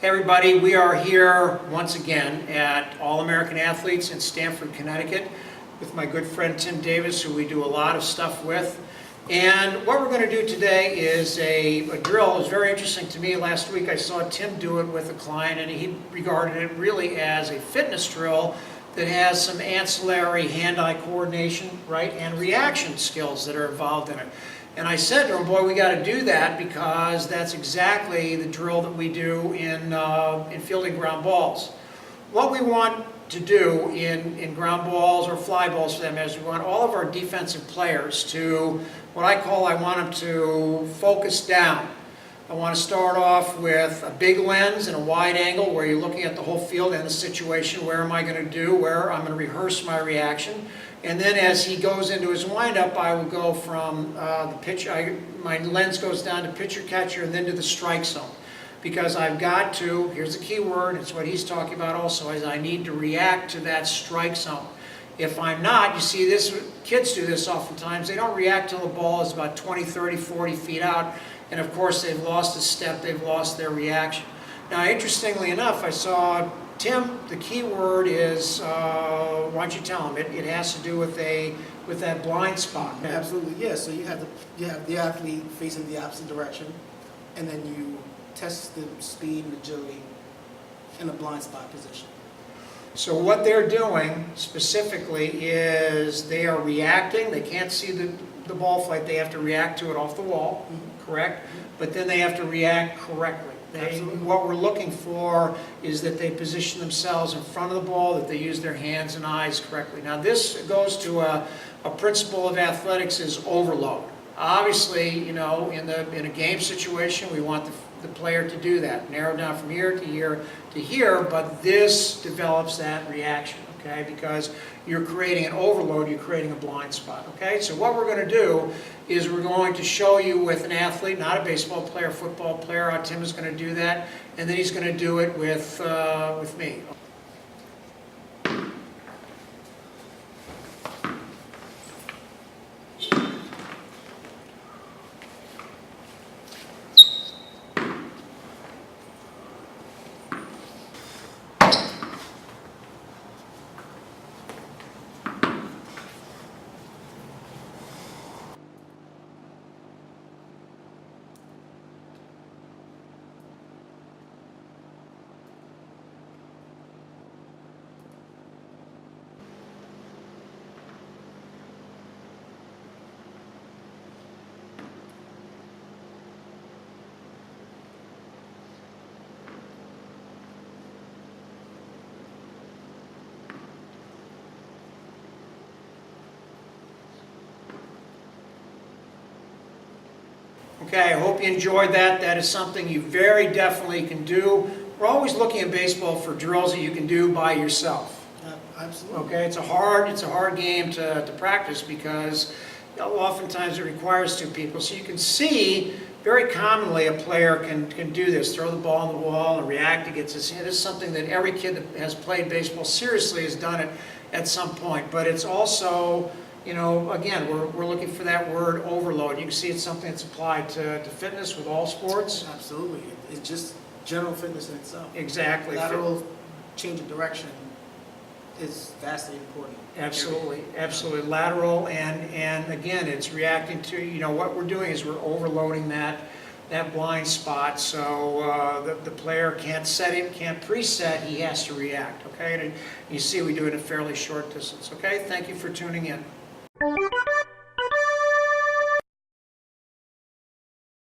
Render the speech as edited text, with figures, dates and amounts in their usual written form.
Hey everybody, we are here once again at All-American Athletes in Stamford, Connecticut with my good friend Tim Davis, who we do a lot of stuff with. And what we're going to do today is a drill. It was very interesting to me. Last week I saw Tim do it with a client, and he regarded it really as a fitness drill that has some ancillary hand-eye coordination, right, and reaction skills that are involved in it. And I said to him, boy, we got to do that because that's exactly the drill that we do in fielding ground balls. What we want to do in ground balls or fly balls for them is we want all of our defensive players to, what I want them to focus down. I want to start off with a big lens and a wide angle where you're looking at the whole field and the situation. Where am I going to do? Where I'm going to rehearse my reaction. And then as he goes into his windup, I will go from the pitch. My lens goes down to pitcher catcher and then to the strike zone. Because I've got to, here's the key word, it's what he's talking about also, is I need to react to that strike zone. If I'm not, you see this, kids do this oftentimes, they don't react till the ball is about 20, 30, 40 feet out. And of course they've lost a step, they've lost their reaction. Now interestingly enough, I saw Tim, the key word is, why don't you tell him, it has to do with that blind spot. Absolutely, yeah. So you have the athlete facing the opposite direction, and then you test the speed and agility in a blind spot position. So what they're doing specifically is they are reacting. They can't see the ball flight. They have to react to it off the wall, correct? But then they have to react correctly. What we're looking for is that they position themselves in front of the ball, that they use their hands and eyes correctly. Now this goes to a principle of athletics is overload. Obviously, you know, in a game situation, we want the player to do that, narrow down from here to here to here, but this develops that reaction, okay? Because you're creating an overload, you're creating a blind spot, okay? So what we're going to do is we're going to show you with an athlete, not a baseball player, football player. Tim is going to do that, and then he's going to do it with me. Okay, I hope you enjoyed that. That is something you very definitely can do. We're always looking at baseball for drills that you can do by yourself. Absolutely. Okay, it's a hard game to practice because oftentimes it requires two people. So you can see very commonly a player can do this, throw the ball on the wall and react against his hand. This is something that every kid that has played baseball seriously has done it at some point. But it's also, you know, again, we're looking for that word overload. You can see it's something that's applied to fitness with all sports. Absolutely. It's just general fitness in itself. Exactly. Lateral change of direction is vastly important. Absolutely, absolutely. Lateral, and again, it's reacting to, you know, what we're doing is we're overloading that blind spot, so the player can't set it, can't preset, he has to react, okay? And you see we do it in a fairly short distance, okay? Thank you for tuning in.